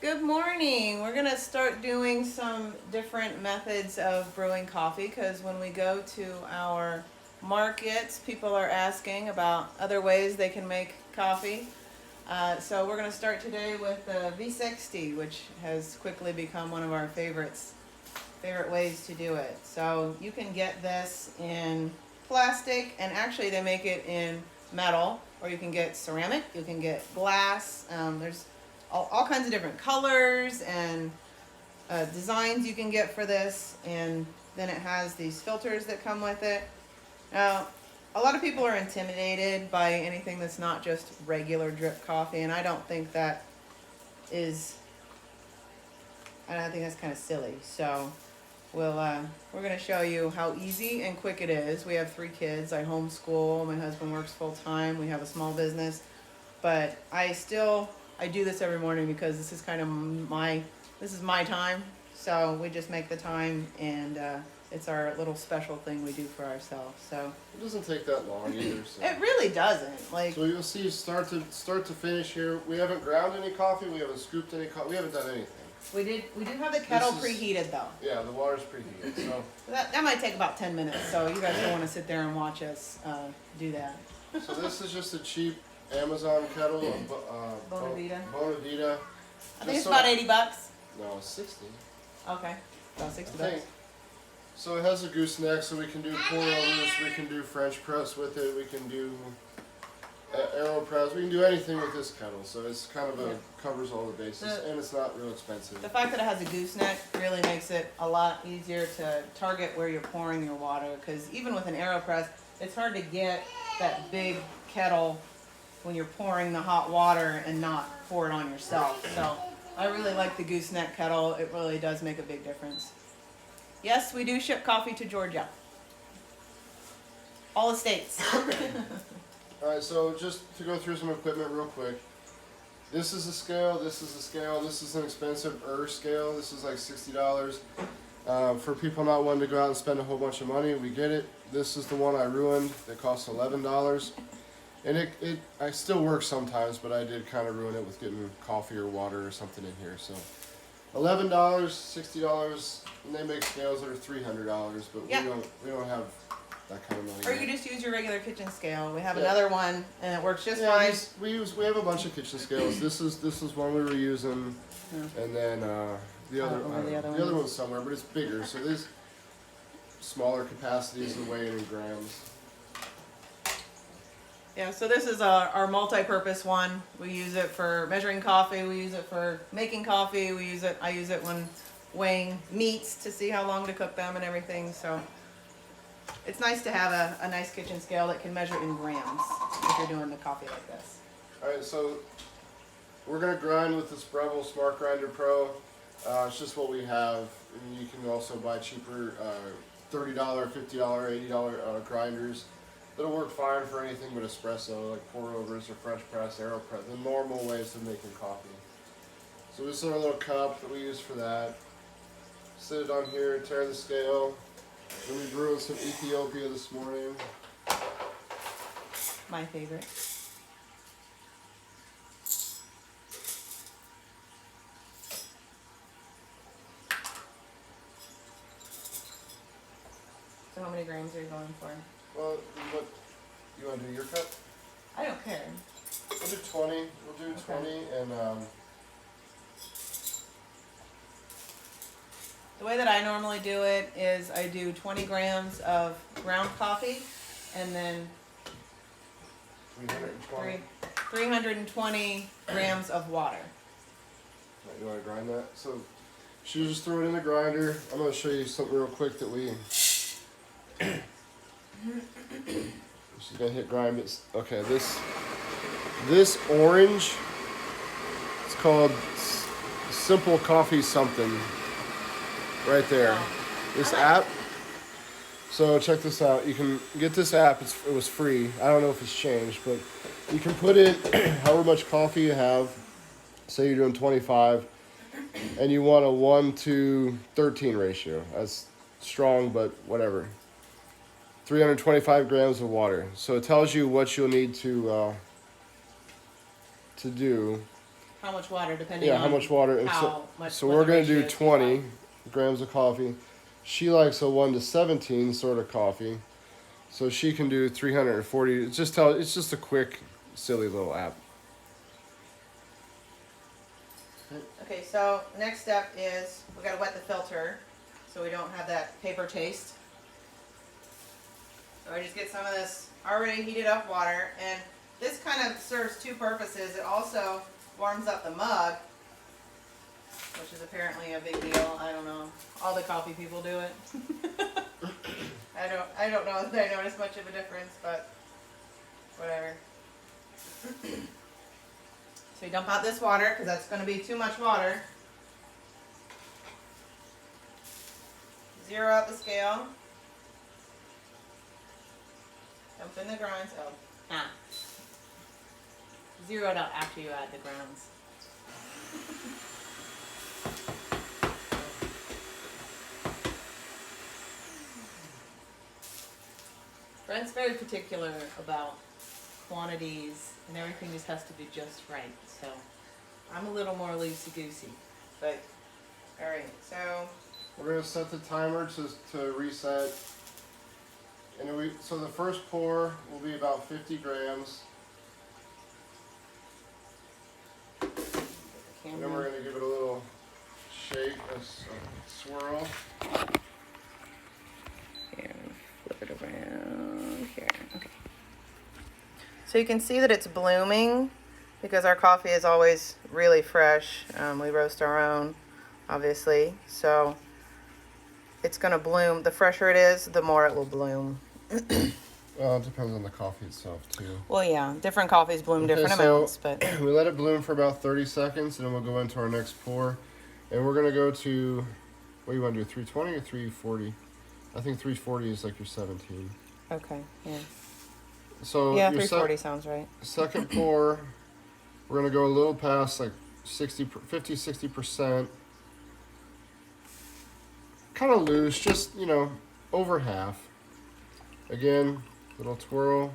Good morning. We're going to start doing some different methods of brewing coffee because when we go to our markets, people are asking about other ways they can make coffee. So we're going to start today with the V60, which has quickly become one of our favorite ways to do it. So you can get this in plastic, and actually they make it in metal, or you can get ceramic, you can get glass. There's all kinds of different colors and designs you can get for this, and then it has these filters that come with it. Now, a lot of people are intimidated by anything that's not just regular drip coffee, and I think that's kind of silly. So we're going to show you how easy and quick it is. We have 3 kids. I homeschool. My husband works full time. We have a small business, but I do this every morning because this is kind of my time. So we just make the time, and it's our little special thing we do for ourselves. So it doesn't take that long either. So. It really doesn't. So you'll see start to finish here. We haven't ground any coffee. We haven't scooped any coffee. We haven't done anything. We do have the kettle preheated though. Yeah, the water's preheated. So that might take about 10 minutes. So you guys don't want to sit there and watch us do that. So this is just a cheap Amazon kettle, Bonavita. Bonavita. I think it's about $80. No, 60. Okay, about $60. So it has a gooseneck, so we can do pour-overs, we can do French press with it, we can do AeroPress, we can do anything with this kettle. So it's kind of covers all the bases, and it's not real expensive. The fact that it has a gooseneck really makes it a lot easier to target where you're pouring your water, because even with an AeroPress, it's hard to get that big kettle when you're pouring the hot water and not pour it on yourself. So I really like the gooseneck kettle. It really does make a big difference. Yes, we do ship coffee to Georgia. All the states. Alright, so just to go through some equipment real quick. This is a scale, this is a scale, this is an expensive scale. This is like $60. For people not wanting to go out and spend a whole bunch of money, we get it. This is the one I ruined that costs $11. And I still works sometimes, but I did kind of ruin it with getting coffee or water or something in here. So $11, $60, and they make scales that are $300, but we don't have that kind of money. Or you can just use your regular kitchen scale. We have another one, and it works just fine. We have a bunch of kitchen scales. This is one we were using, and then the other one's somewhere, but it's bigger. So these smaller capacities and weigh in grams. Yeah, so this is our multi-purpose one. We use it for measuring coffee. We use it for making coffee. I use it when weighing meats to see how long to cook them and everything. So it's nice to have a nice kitchen scale that can measure in grams if you're doing the coffee like this. All right, so we're gonna grind with this Breville Smart Grinder Pro. It's just what we have. And you can also buy cheaper $30, $50, $80 grinders. That'll work fine for anything but espresso, like pour-overs or French press, AeroPress, the normal ways of making coffee. So this is our little cup that we use for that. Sit it on here, tear the scale. Then we brewed some Ethiopia this morning. My favorite. So how many grams are you going for? Well, what you want to do your cup? I don't care. We'll do 20. We'll do 20, and the way that I normally do it is I do 20 grams of ground coffee, and then 320 grams of water. Right, you want to grind that? So you just throw it in the grinder. I'm going to show you something real quick that we. She's gonna hit grind. Okay, this orange. It's called Simple Coffee something. Right there. This app. So check this out. You can get this app. It was free. I don't know if it's changed, but you can put in however much coffee you have. Say you're doing 25, and you want a 1:13 ratio. That's strong, but whatever. 325 grams of water. So it tells you what you'll need to do. how much water, depending Yeah, on how much water. And how much. so what we're the gonna do ratio is you 20 like. grams of coffee. She likes a 1 to 17 sort of coffee, so she can do 340. It's just a quick, silly little app. Okay, so next step is we gotta wet the filter so we don't have that paper taste. So I just get some of this already heated up water, and this kind of serves two purposes. It also warms up the mug, which is apparently a big deal. I don't know. All the coffee people do it. I don't know if I notice much of a difference, but whatever. So you dump out this water because that's going to be too much water. Zero out the scale. Dump in the grinds. Oh, zero it out after you add the grounds. Brent's very particular about quantities, and everything just has to be just right. So I'm a little more loosey-goosey. But, alright, so We're gonna set the timer to reset. And so the first pour will be about 50 grams. And then we're gonna give it a little shake, a swirl. here, flip it around here. Okay. So you can see that it's blooming because our coffee is always really fresh. We roast our own, obviously. So it's going to bloom. The fresher it is, the more it will bloom. Well, it depends on the coffee itself too. Well, yeah, different coffees bloom different so amounts, but we let it bloom for about 30 seconds, and then we'll go into our next pour. And we're gonna go to, what do you want to do, 320 or 340? I think 340 is like your 17. okay, yeah. So Yeah, your 340 sounds right. second pour, we're gonna go a little past like 50-60%. Kind of loose, just over half. Again, little twirl.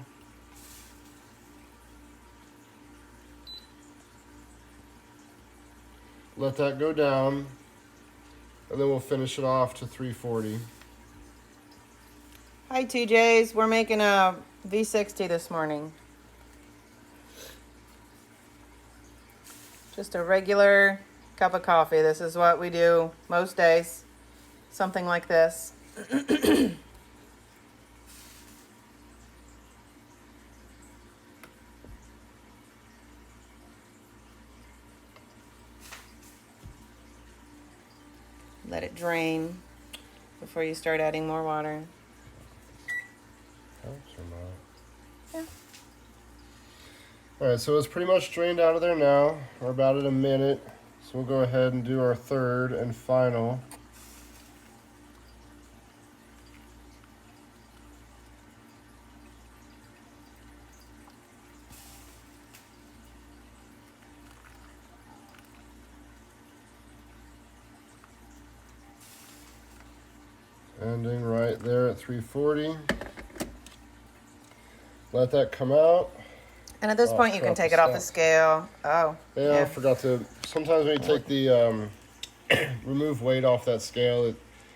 Let that go down, and then we'll finish it off to 340. Hi, TJs. We're making a V60 this morning. Just a regular cup of coffee. This is what we do most days. Something like this. Let it drain before you start adding more water. Helps or not? Yeah. Alright, so it's pretty much drained out of there now. We're about at a minute. So we'll go ahead and do our third and final. Ending right there at 340. Let that come out. And at this point, you can take it off the scale. Oh, yeah. I forgot to. Sometimes when you take the remove weight off that scale,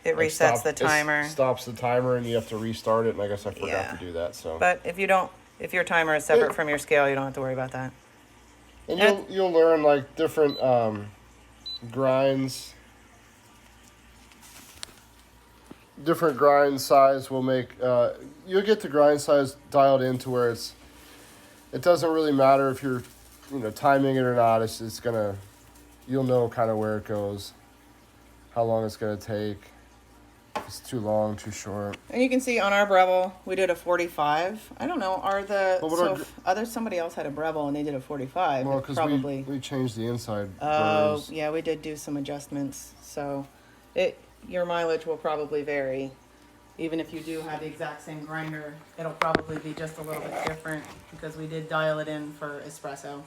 it resets the timer. It stops the timer, and you have to restart it. And I guess I forgot to do that. So. But if your timer is separate from your scale, you don't have to worry about that. And you'll learn like different grinds. Different grind size will make you'll get the grind size dialed in to where it doesn't really matter if you're timing it or not. It's gonna, you'll know kind of where it goes, how long it's gonna take, if it's too long, too short. And you can see on our Breville we did a 45. I don't know, somebody else had a Breville and they did a 45. Well, because we changed the inside Oh, burrs. yeah, we did do some adjustments, so your mileage will probably vary. Even if you do have the exact same grinder, it'll probably be just a little bit different because we did dial it in for espresso.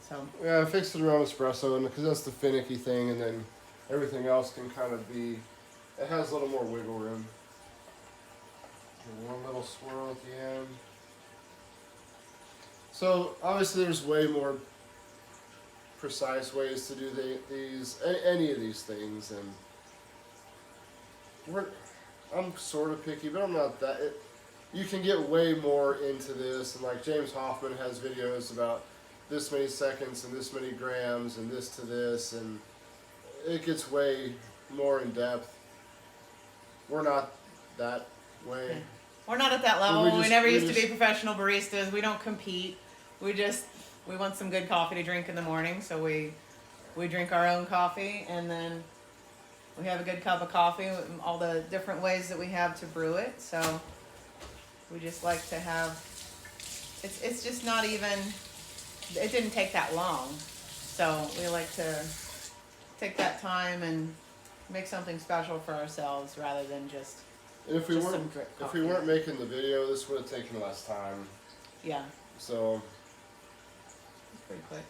So yeah, I fixed it around espresso, and because that's the finicky thing, and then everything else can kind of be. It has a little more wiggle room. And one little swirl at the end. So obviously, there's way more precise ways to do any of these things, and I'm sort of picky, but I'm not that. You can get way more into this, and like James Hoffman has videos about this many seconds and this many grams and this to this, and it gets way more in depth. We're not that way. Yeah. We're not at that level. We never we used to just- be professional baristas. We don't compete. We want some good coffee to drink in the morning, so we drink our own coffee, and then we have a good cup of coffee with all the different ways that we have to brew it. So we just like to have. It's just not even. It didn't take that long, so we like to take that time and make something special for ourselves rather than just. And if we Just weren't some drip if we coffee. weren't making the video, this would have taken less time. Yeah. So It's pretty quick.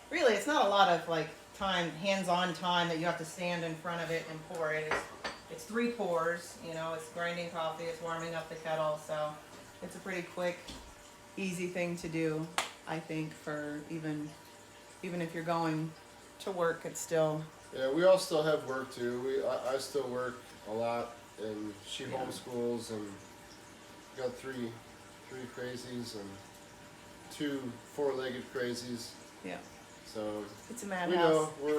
Really, it's not a lot of like time, hands-on time that you have to stand in front of it and pour it. It's 3 pours. You know, it's grinding coffee. It's warming up the kettle. So it's a pretty quick, easy thing to do. I think for even if you're going to work, it's still. yeah, we all still have work too. I still work a lot, and she Yeah. homeschools, and got three crazies and 2 4-legged crazies. Yeah. So It's a we madhouse. know we're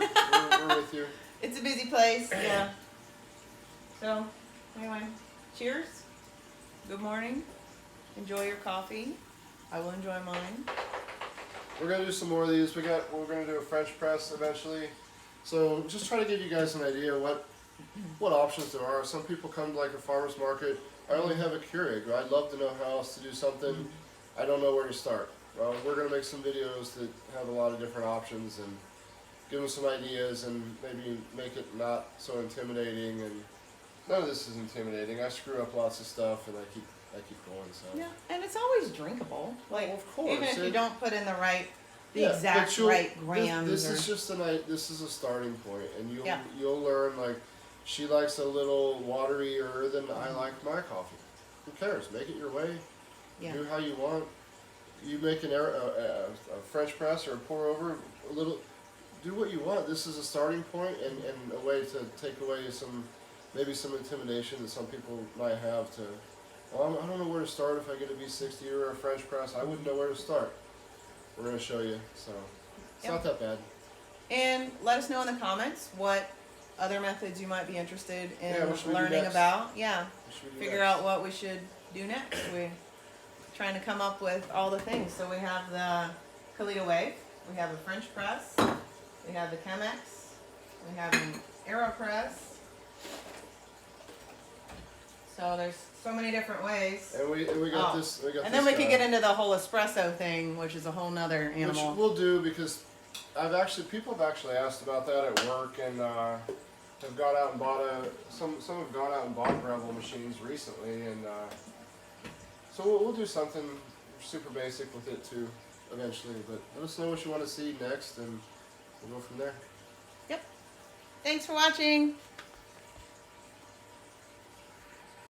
with you. It's a busy place. Yeah. So anyway, cheers. Good morning. Enjoy your coffee. I will enjoy mine. We're gonna do some more of these. We're gonna do a French press eventually. So just try to give you guys an idea what options there are. Some people come to like a farmer's market. I only have a Keurig. I'd love to know how else to do something. I don't know where to start. Well, we're gonna make some videos that have a lot of different options and give them some ideas and maybe make it not so intimidating. And none of this is intimidating. I screw up lots of stuff, and I keep going. So Yeah, and it's always drinkable. Like, Well, of course, even if you don't put in the Yeah, exact but you'll- right grams. This or, is just this is a starting point, and Yeah. you'll learn. Like, she likes a little waterier than I like my coffee. Who cares? Make it your way. yeah, Do how you want. You make a French press or a pour over a little. Do what you want. This is a starting point and a way to take away maybe some intimidation that some people might have to. Well, I don't know where to start if I get a V60 or a French press. I wouldn't know where to start. We're going to show you, so it's Yep. not that bad. and let us know in the comments what other methods you might be interested in Yeah, what should we do learning next? about. Yeah, What should we do figure next? out what we should do next. We're trying to come up with all the things. So we have the Kalita Wave, we have a French press, we have the Chemex, we have an AeroPress. So there's so many different ways. And we got Oh, this. We got And this then we could guy, get into the whole espresso thing, which is a whole nother animal. which we'll do because people have actually asked about that at work and have gone out and bought some have gone out and bought Breville machines recently, and so we'll do something super basic with it too eventually. But let us know what you want to see next, and we'll go from there. Yep. Thanks for watching.